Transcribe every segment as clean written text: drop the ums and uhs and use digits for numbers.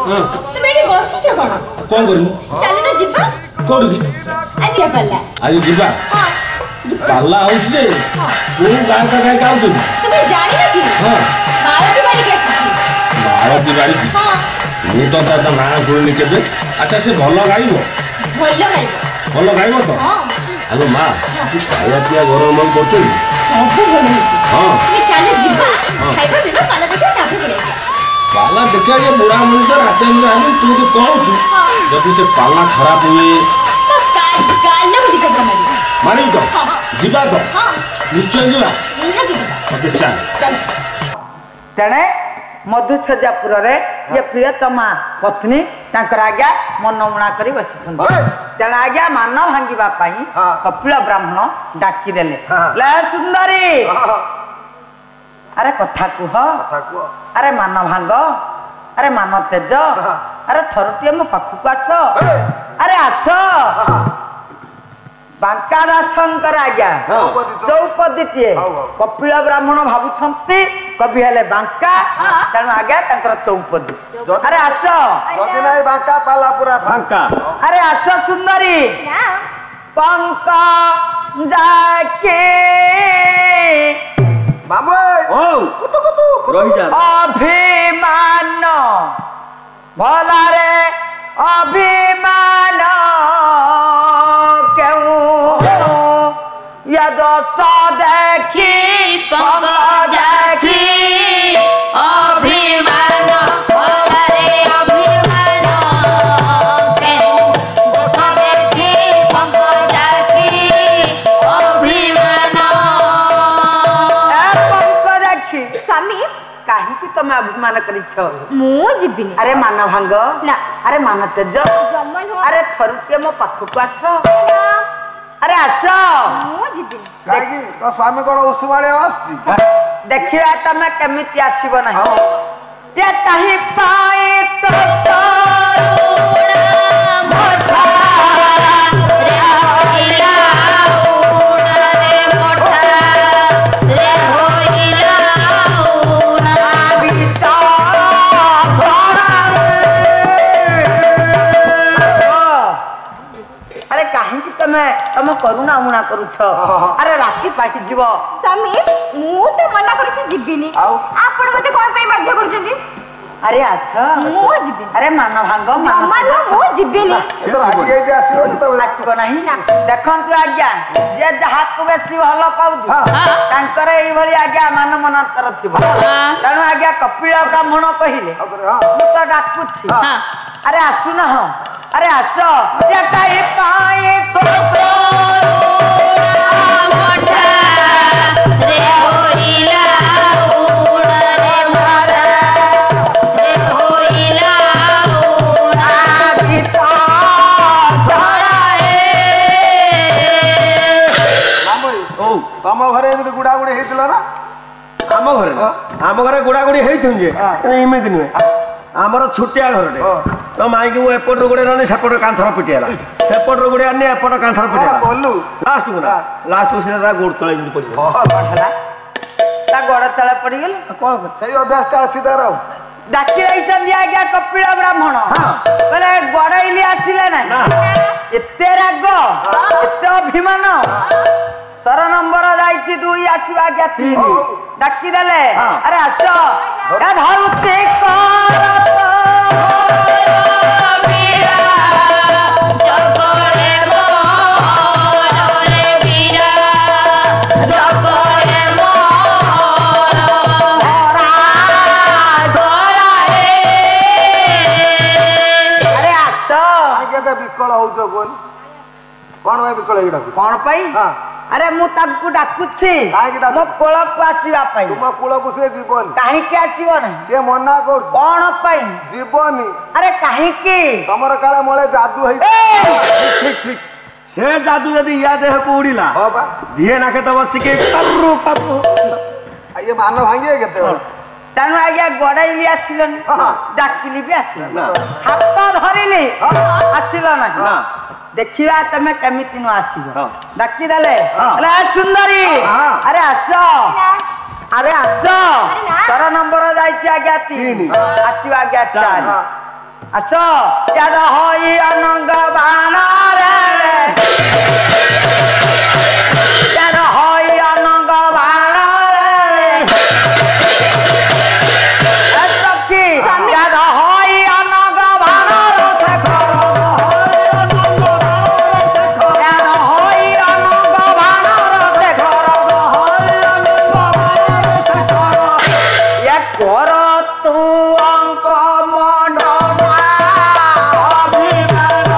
তুমি এটি বসিছ কোন কোন করি চলো না ଯିବା কোড়ি আজ পাল্লা আজ ଯିବା हां পাল্লা হচ্ছে যে কোন গায়ক গায়ক গাউছো তুমি জানি না কি হ্যাঁ মালতী বাড়ি আসিছি মালতী বাড়ি হ্যাঁ ମୁଁ ତ ତା ନାଁ ଶୁଣିନି କେବେ ଆଚ୍ଛା ସେ ଭଲ ଗାଇବ ଭଲ ଗାଇବ ତ ହଁ ଆଲୋ ମା ତୁ ଖାଇବା ପିଇବା ଘର ମନ କରୁଛନ୍ତି ସବୁ ଭଲ ହେଇଛି ହଁ তুমি ଚାଲ ଯିବା ଖାଇବା ପିଇବା ପାଲା ଦେଖିବା ତାପରେ ପଳେଇ ଆସିବା ପାଲା ଦେଖିବା ଯେ ବୁଢ଼ା ମଣିଷ ରାତି ହେଲେ ତୁ ଯଦି କହୁଛୁ ଯଦି ସେ ପାଲା ଖରାପ ହୁଏ ତ କାଲ ବୁଦ୍ଧି ଚକ୍ର ମାରିବି ତ ଯିବା ତ ନିଶ୍ଚୟ ଯିବା ନିହାତି ଯିବା ଓକେ ଚାଲ ଚାଲ तेणे मधुसजापुर ये प्रियतमा पत्नी आज्ञा मनमुणा कर बसी तेणु आज्ञा मान भांगा कपिल ब्राह्मण डाकिदेले सुंदरी अरे कथा कह अरे मान भांग अरे मान तेज अरे थरुटिए मो पाखक आस अरे आस बांका दासंकर आज्ञा चौपदीटे कपिल ब्राह्मण भावुंट कवि हेले बांका तेणु आज्ञा चौपदी अरे आस बांका पाला पूरा बांका अरे आस सुंदरी पंक जाके अभिमान भलारे अभिमान यदस देखी पंक देखी अभिमान भलारे अभिमान दस देखी पंक देखी अभिमान पंक देखी स्वामी कहीं तुम अभिमान करिछ मु जीविनी अरे मान भांग ना अरे मान तेज जमन हो अरे थरुटे मो पाखक आस अरे आस मु जीविनी काई तो स्वामी कोन उಸುಮಾಳೆ आछि देखिया तमे केमिति आसीबो नाही ते कहीं पाए तो करुणा मोठा रे होइला उणा रे मोठा रे होइला उणा बीता अरे कहीं तमे तुम करुणा मुणा करूछ अरे राति पाकि जीव स्वामी मु तो मना करूछि जीविनी आपण मते कोन पे बाध्य करूछन्ती अरे आस मु जीविनी अरे मान भांग मान मु जीविनी से तो रागी जाई आसीबो तो आसीबो नाही देखंतु आज्ञा जे जहा को बेसी भलो पाउछु तांकर एई भली आज्ञा मान मनांतर थिबो तेणु आज्ञा कपिल ब्राह्मण कहिले मु तो डाकुछि अरे आसु न हो अरे आस जे काई पाए तो करुणा मोठा रे होइला उणा रे मोठा रे होइला उणा बीता तम घरे एमि गुडा गुडी हेतिला ना आम घरे गुड़ा गुड़ी होमती नुहे आमर छुटिया घर तो माई की एपट गोड़े रही सेपट कांथर पिटिला सेपट गोड़े आनी एपट कांथर पिटिला लास्ट को ना लास्ट को सीधा गोड़ तले गड़ तले पड़गल कौन सही अभ्यास टा अच्छी तार डाकी आज्ञा कपिल ब्राह्मण बोले गड़ैली आसिले ना एते राग एते अभिमान सर नंबर जाइछि 2 आसीबा आज्ञा 3 डाकी देले अरे आस धरुते विकल हो कौन भाई विकल कौन पाई अरे मु ताकू डाकुछि मो कोल को आसीबा पाई तुम कोल को से जीवन काहे के आसीबो न से मना कर कौन पाई जीवनी अरे काहे के तमर काले मोले जादू है ठीक ठीक से जादू यदि या देह को उड़ीला हां बा दिए नाके तो बसिके पर्रु पर्रु ये मान भांगे केते तेणु आज्ञा गड़ैली आसिलन डाकिली भी आसिलन हाथ धरिली आसिल ना देखिया तमे केमिति न आसीबो डाकी देले अरे सुंदरी अरे आस अरे आस 4 नंबर जाइछि आज्ञा 3 आसीबा आज्ञा 4 ଆସ ୟାଦ ହଇ ଅନଙ୍ଗ ବାଣ ରେ ୟାଦ ହଇ ଅନଙ୍ଗ ବାଣ ରେ ସଖୀ ୟାଦ ହଇ ଅନଙ୍ଗ ବାଣ ୟାଦ ହଇ ଅନଙ୍ଗ ବାଣ ୟା କର ତୁ ଅଙ୍କ ମଣ୍ଡନା ଅଭିମାନ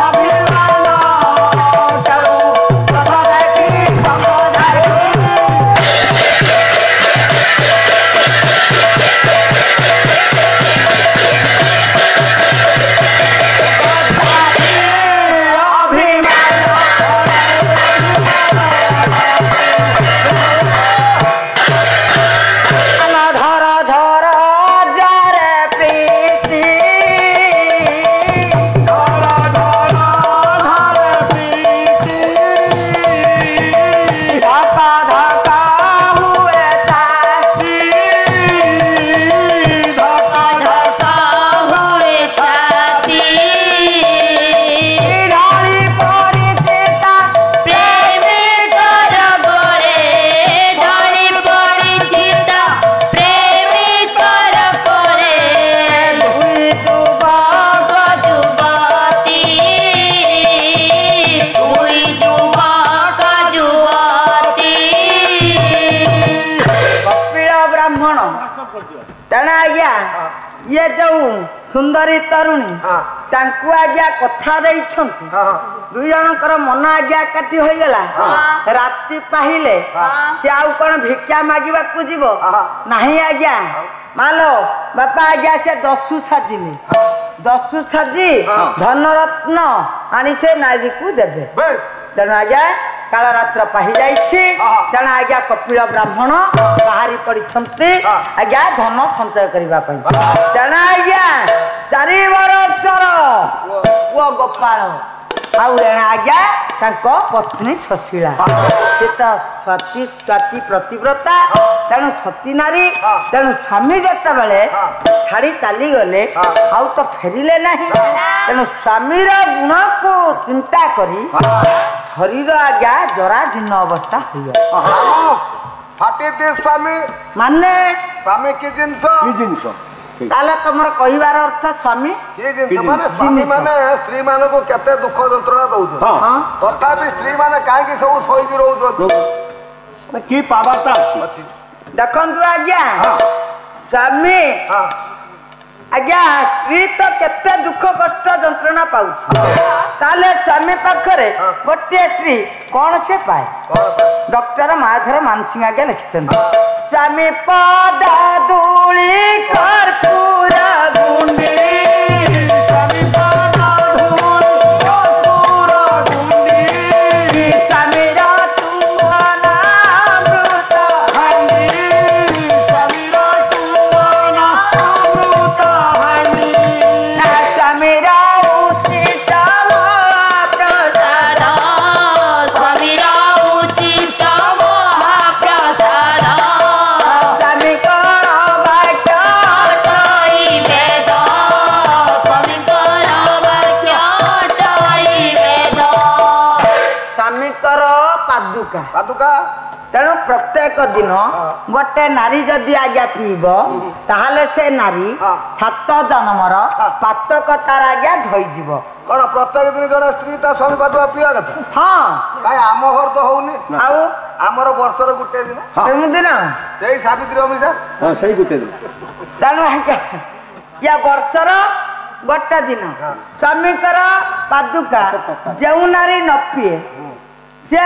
ଅଭିମାନ ଚାଲୁ ସଦାକି ସମଦାକି ধর ধর যারে প্রীতি ধর ধর ধর প্রীতি ধকা ধকা হুয়ে চাকি ধকা ধকা হুয়ে ছাতি ঢালি পড়িতে তা প্রেমিকর গলে ঢালি পড়িছি তা প্রেমিকর কোলে দুই যুবক যুবতী দুই যুবক যুবতী କପିଳ ବ୍ରାହ୍ମଣ ତେଣୁ ଆଜ୍ଞା ଇଏ ଯୋଉ ସୁନ୍ଦରୀ ତରୁଣୀ ତାଙ୍କୁ ଆଜ୍ଞା କଥା ଦେଇଛନ୍ତି ଦୁଇ ଜଣଙ୍କର ମନ ଆଜ୍ଞା ଏକାଠି ହୋଇଗଲା ରାତି ପାହିଲେ ସେ ଆଉ କଣ ଭିକ୍ଷା ମାଗିବାକୁ ଯିବ ନାହିଁ ଆଜ୍ଞା ମାଲୋ ବାପା ଆଜ୍ଞା ସେ ଦସ୍ୟୁ ସାଜିଲେ ଦସ୍ୟୁ ସାଜି ଧନରତ୍ନ ଆଣି ସେ ନାରୀକୁ ଦେବେ ତେଣୁ ଆଜ୍ଞା କାଳରାତ୍ର ପାହି ଯାଇଛି ତେଣୁ ଆଜ୍ଞା କପିଳ ବ୍ରାହ୍ମଣ ବାହାରି ପଡିଛନ୍ତି ଆଜ୍ଞା ଧନ ସଞ୍ଚୟ କରିବା ପାଇଁ ତେଣୁ ଆଜ୍ଞା 4 ବର୍ଷର ପୁଅ ଗୋପାଳ ଆଉ ଏଣେ ଆଜ୍ଞା ତାଙ୍କ ପତ୍ନୀ ସୁଶୀଳା ସେ ତ ସ୍ୱାତି ପ୍ରତିବ୍ରତା ତେଣୁ ସତୀ ନାରୀ ତେଣୁ ସ୍ୱାମୀ ଯେତେବେଳେ ଛାଡ଼ି ଚାଲିଗଲେ ଆଉ ତ ଫେରିଲେ ନାହିଁ ତେଣୁ ସ୍ୱାମୀର ଗୁଣକୁ ଚିନ୍ତା କରି ଶରୀର ଆଜ୍ଞା ଜରାଜୀର୍ଣ୍ଣ ଅବସ୍ଥା ହୋଇଗଲା फाटी दे स्वामी ମାନେ स्वामी की जिनस ତାହେଲେ ତମର କହିବାର ଅର୍ଥ ସ୍ୱାମୀ की जिनस माने स्वामी माने स्त्री माने को केते दुख जंत्रणा दउछ तथापि स्त्री माने काहे की सब सोई रहउछ କି ପାବାଟା ଦେଖନ୍ତୁ ଆଜ୍ଞା ସ୍ୱାମୀ ଆଜ୍ଞା ସ୍ତ୍ରୀ ତ କେତେ ଦୁଃଖ କଷ୍ଟ ଯନ୍ତ୍ରଣା ପାଉଛି ତାହେଲେ ସ୍ୱାମୀ ପାଖରେ ଗୋଟିଏ ସ୍ତ୍ରୀ କଣ ସେ ପାଏ ଡକ୍ଟର ମାଧର ମାନସିଂହ ଆଜ୍ଞା ଲେଖିଛନ୍ତି ସ୍ୱାମୀ ପଦ ଧୂଳି କର୍ପୂର ଗୁଣ୍ଡି ସ୍ୱାମୀ ପଦ ଧୂଳି କର୍ପୂର ଗୁଣ୍ଡି ସ୍ୱାମୀର ଚୁମ୍ବନ ଅମୃତ ହାଣ୍ଡି ସ୍ୱାମୀର ଚୁମ୍ବନ ଅମୃତ ହାଣ୍ଡି ସ୍ୱାମୀର ଉଚିତ ପ୍ରସାଦ ସ୍ୱାମୀର ଉଚିତ ମହାପ୍ରସାଦ ସ୍ୱାମୀଙ୍କର ବାକ୍ୟ ଅଟଇ ବେଦ ସ୍ୱାମୀଙ୍କର ବାକ୍ୟ ଅଟଇ ବେଦ ସ୍ୱାମୀଙ୍କର ପାଦୁକା पादुका ତେଣୁ ପ୍ରତ୍ୟେକ ଦିନ ଗୋଟେ ନାରୀ ଯଦି ଆଜ୍ଞା ପିଇବ ତାହେଲେ ସେ ନାରୀ 7 ଜନ୍ମର ପାତକତାର ଆଜ୍ଞା ଧୋଇଯିବ कोन प्रत्येक दिन जने स्त्री ता स्वामी पादुका पिया कथा ହଁ काहे आम घर तो होउनी ଆଉ आमर वर्षर गुटे दिन ଏମିତି ନା सेही सावित्री अमिषा ହଁ ସେଇ ଗୋଟେ ଦିନ ତେଣୁ ଆଜ୍ଞା ୟା ବର୍ଷର ଗୋଟେ ଦିନ ସ୍ୱାମୀଙ୍କର ପାଦୁକା ଯେଉଁ ନାରୀ ନ ପିଏ ସେ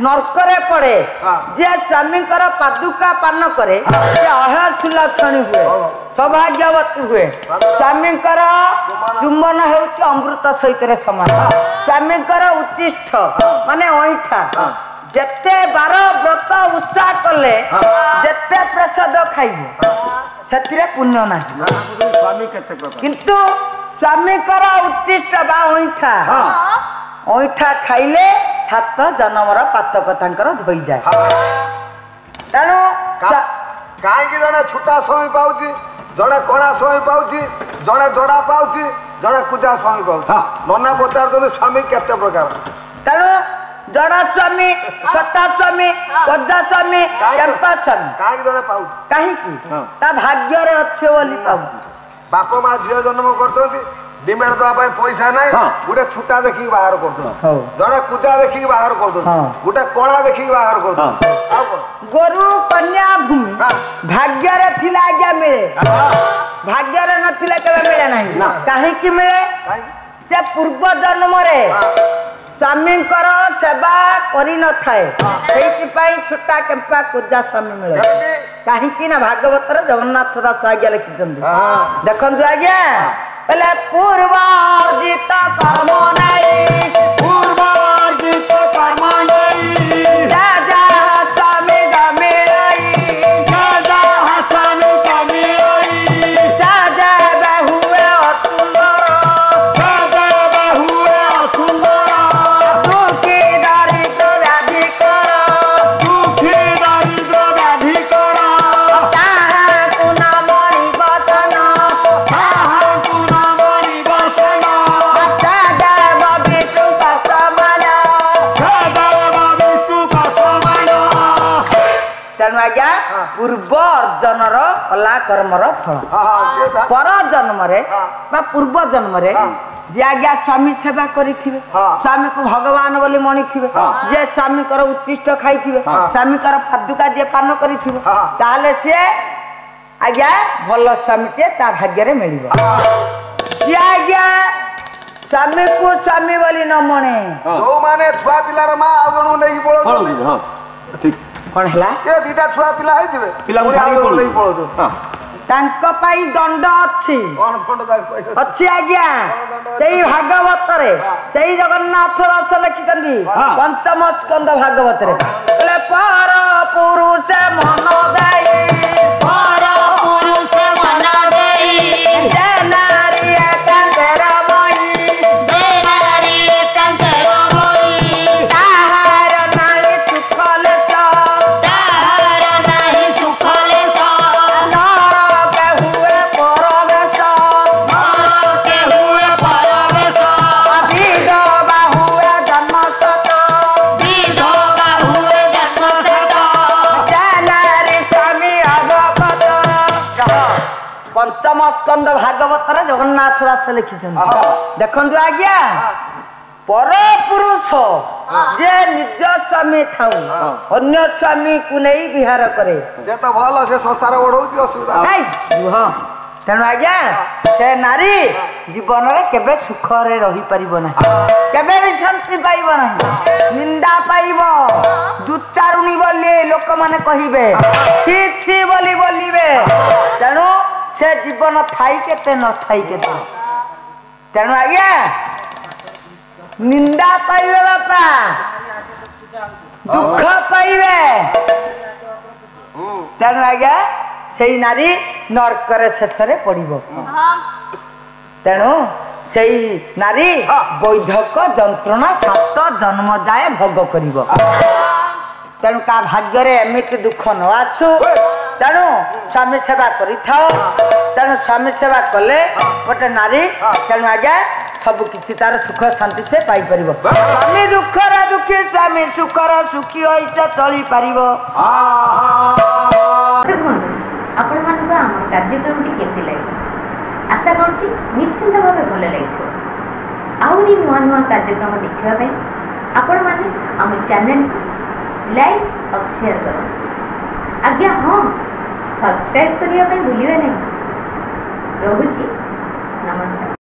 ନର୍କରେ ପଡେ ଯେ ସ୍ୱାମୀଙ୍କର ପାଦୁକା ପାନ କରେ ସେ ଅହସୁଲକ୍ଷଣୀ ହୁଏ ସୌଭାଗ୍ୟବତୀ ହୁଏ ସ୍ୱାମୀଙ୍କର ଚୁମ୍ବନ ହେଉଛି ଅମୃତ ସହିତରେ ସମାନ ସ୍ୱାମୀଙ୍କର ଉଚ୍ଚିଷ୍ଟ ମାନେ ଅଇଁଠା ଯେତେ ବାର ବ୍ରତ ଉତ୍ସାହ କଲେ ଯେତେ ପ୍ରସାଦ ଖାଇବ ସେଥିରେ ପୁଣ୍ୟ ନାହିଁ ସ୍ୱାମୀ କେତେ ପ୍ରକାର କିନ୍ତୁ ସ୍ୱାମୀଙ୍କର ଉଚ୍ଚିଷ୍ଟ ବା ଅଇଁଠା ଅଇଁଠା ଖାଇଲେ 7 ଜନ୍ମର ପାତକ ତାଙ୍କର ଧୋଇଯାଏ ତେଣୁ କାହିଁକି ଜଣେ ଛୋଟା ସ୍ୱାମୀ ପାଉଛି ଜଣେ କଣା ସ୍ୱାମୀ ପାଉଛି ଜଣେ ଯୋଡ଼ା ପାଉଛି ଜଣେ ପୂଜା ସ୍ୱାମୀ ପାଉଛି ନନା ପଚାରୁଛନ୍ତି ସ୍ୱାମୀ କେତେ ପ୍ରକାର ତେଣୁ ଜଡ଼ା ସ୍ୱାମୀ ଛୋଟା ସ୍ୱାମୀ ଗଜା ସ୍ୱାମୀ କେମ୍ପା ସ୍ୱାମୀ କାହିଁକି ଜଣେ ପାଉଛି କାହିଁକି ତା ଭାଗ୍ୟରେ ଅଛି ବୋଲି ପାଉଛି ବାପ ମା ଝିଅ ଜନ୍ମ କରୁଛନ୍ତି ଡିମାଣ୍ଡ ଦେବା ପାଇଁ ପଇସା ନାହିଁ ଗୋଟେ ଛୁଟା ଦେଖିକି ବାହାର କରୁଛନ୍ତି ଜଣେ ପୂଜା ଦେଖିକି ବାହାର କରୁଛନ୍ତି ଗୋଟେ କଣା ଦେଖିକି ବାହାର କରୁଛନ୍ତି ଆଉ କଣ ଗୋରୁ କନ୍ୟା ଭୂମି ଭାଗ୍ୟରେ ଥିଲା ଆଜ୍ଞା ମିଳେ ଭାଗ୍ୟରେ ନଥିଲେ କେବେ ମିଳେ ନାହିଁ କାହିଁକି ମିଳେ ସେ ପୂର୍ବ ଜନ୍ମରେ ସ୍ୱାମୀଙ୍କର ସେବା କରିନଥାଏ ସେଇଥିପାଇଁ ଛୋଟା କେମ୍ପା ପୂଜା ସ୍ୱାମୀ ମିଳେ କାହିଁକି ନା ଭାଗବତରେ ଜଗନ୍ନାଥ ଦାସ ଆଜ୍ଞା ଲେଖିଛନ୍ତି ଦେଖନ୍ତୁ ଆଜ୍ଞା ହେଲେ ପୂର୍ବାର୍ଜିତ କର୍ମ ନାହିଁ ପୂର୍ବାର୍ଜିତ କର୍ମ ନାହିଁ ଯାହା ସ୍ୱାମୀ ଜମିଳଇ ଯାହା ସ୍ୱାମୀ ଜମିଳଇ ସାଜା ବାହୁଏ ଅସୁନ୍ଦର ସାଜା ବାହୁଏ ଅସୁନ୍ଦର ଦୁଃଖୀ ଦରିଦ୍ର ବ୍ୟାଧି କର ଦୁଃଖୀ ଦରିଦ୍ର ବ୍ୟାଧି କର ତାହାକୁ ନାମ ନିବସନ ତେଣୁ ଆଜ୍ଞା ପୂର୍ବ ଅର୍ଜନର କଲା କର୍ମର ଫଳ ପର ଜନ୍ମରେ ବା ପୂର୍ବ ଜନ୍ମରେ ଯିଏ ଆଜ୍ଞା ସ୍ୱାମୀ ସେବା କରିଥିବେ ସ୍ୱାମୀକୁ ଭଗବାନ ବୋଲି ମଣିଥିବେ ଯିଏ ସ୍ୱାମୀଙ୍କର ଉଚ୍ଚିଷ୍ଟ ଖାଇଥିବେ ସ୍ୱାମୀଙ୍କର ପାଦୁକା ଯିଏ ପାନ କରିଥିବେ ତାହେଲେ ସିଏ ଆଜ୍ଞା ଭଲ ସ୍ୱାମୀଟିଏ ତା ଭାଗ୍ୟରେ ମିଳିବ ଯିଏ ଆଜ୍ଞା ସ୍ୱାମୀକୁ ସ୍ୱାମୀ ବୋଲି ନ ମଣେ ଯୋଉମାନେ ଛୁଆ ପିଲାର ମା ଆଉ ଜଣକୁ ନେଇକି ପଳଉଛନ୍ତି କଣ ହେଲା ଦିଟା ଛୁଆ ପିଲା ହେଇଥିବେ ତାଙ୍କ ପାଇଁ ଦଣ୍ଡ ଅଛି ଅଛି ଆଜ୍ଞା ସେଇ ଭାଗବତରେ ସେଇ ଜଗନ୍ନାଥ ଦାସ ଲେଖିଛନ୍ତି ପଞ୍ଚମ ସ୍କନ୍ଦ ଭାଗବତରେ ପର ପୁରୁଷ ମନ ଦେଇ ପର ପୁରୁଷ ମନ ଦେଇ ଯେ ନାରୀ ଏକାନ୍ତର ମୟୀ ଯେ ନାରୀ ଏକାନ୍ତର ମୟୀ ତାହାର ନାହିଁ ସୁଖ ଲେଶ ତାହାର ନାହିଁ ସୁଖ ଲେଶ ନରକେ ହୁଏ ପରବେଶ ନରକେ ହୁଏ ପରବେଶ ବିଧବା ହୁଏ ଜନ୍ମଶତ ବିଧବା ହୁଏ ଜନ୍ମଶତ ଯେ ନାରୀ ସ୍ୱାମୀ ଅବଗତ ପଞ୍ଚମ ସ୍କନ୍ଦ ଭାଗବତରେ ଜଗନ୍ନାଥ ଦାସ ଲେଖିଛନ୍ତି ଦେଖନ୍ତୁ ଆଜ୍ଞା ପର ପୁରୁଷ ଯେ ନିଜ ସ୍ୱାମୀ ଥାଉ ଅନ୍ୟ ସ୍ୱାମୀକୁ ନେଇ ବିହାର କରେ ସେ ତ ଭଲ ସେ ସଂସାର ବଢଉଛି ଅସୁବିଧା ତେଣୁ ଆଜ୍ଞା ସେ ନାରୀ ଜୀବନରେ କେବେ ସୁଖରେ ରହିପାରିବ ନାହିଁ କେବେ ବି ଶାନ୍ତି ପାଇବ ନାହିଁ ନିନ୍ଦା ପାଇବ ଦୁଚାରୁଣୀ ବୋଲି ଲୋକମାନେ କହିବେ ଛି ଛି ବୋଲି ବୋଲିବେ ତେଣୁ ସେ ଜୀବନ ଥାଇ କେତେ ନଥାଇ କେତେ ତେଣୁ ଆଜ୍ଞା ନିନ୍ଦା ପାଇବେ ବାପା ଦୁଃଖ ପାଇବେ ତେଣୁ ଆଜ୍ଞା ସେଇ ନାରୀ ନର୍କରେ ଶେଷରେ ପଡିବ ତେଣୁ ସେଇ ନାରୀ ବୈଧକ ଯନ୍ତ୍ରଣା 7 ଜନ୍ମ ଯାଏ ଭୋଗ କରିବ ତେଣୁ କା ଭାଗ୍ୟରେ ଏମିତି ଦୁଃଖ ନ ଆସୁ ତେଣୁ ସ୍ୱାମୀ ସେବା କରିଥାଅ ତେଣୁ ସ୍ୱାମୀ ସେବା କଲେ ଗୋଟେ ନାରୀ ତେଣୁ ଆଜ୍ଞା ସବୁ କିଛି ତାର ସୁଖ ଶାନ୍ତି ସେ ପାଇପାରିବ ସ୍ୱାମୀ ଦୁଃଖର ଦୁଃଖୀ ସ୍ୱାମୀ ସୁଖର ସୁଖୀ ହୋଇ ସେ ଚଳିପାରିବ ଆପଣମାନଙ୍କୁ ଆମ କାର୍ଯ୍ୟକ୍ରମଟି କେମିତି ଲାଗିଲା ଆଶା କରୁଛି ନିଶ୍ଚିନ୍ତ ଭାବେ ଭଲ ଲାଗିଥିବ ଆହୁରି ନୂଆ ନୂଆ କାର୍ଯ୍ୟକ୍ରମ ଦେଖିବା ପାଇଁ ଆପଣମାନେ ଆମ ଚ୍ୟାନେଲକୁ ଲାଇକ୍ ଆଉ ସେୟାର କରନ୍ତୁ ଆଜ୍ଞା ହଁ ସବସ୍କ୍ରାଇବ୍ କରିବା ପାଇଁ ଭୁଲିବେ ନାହିଁ ରହୁଛି ନମସ୍କାର।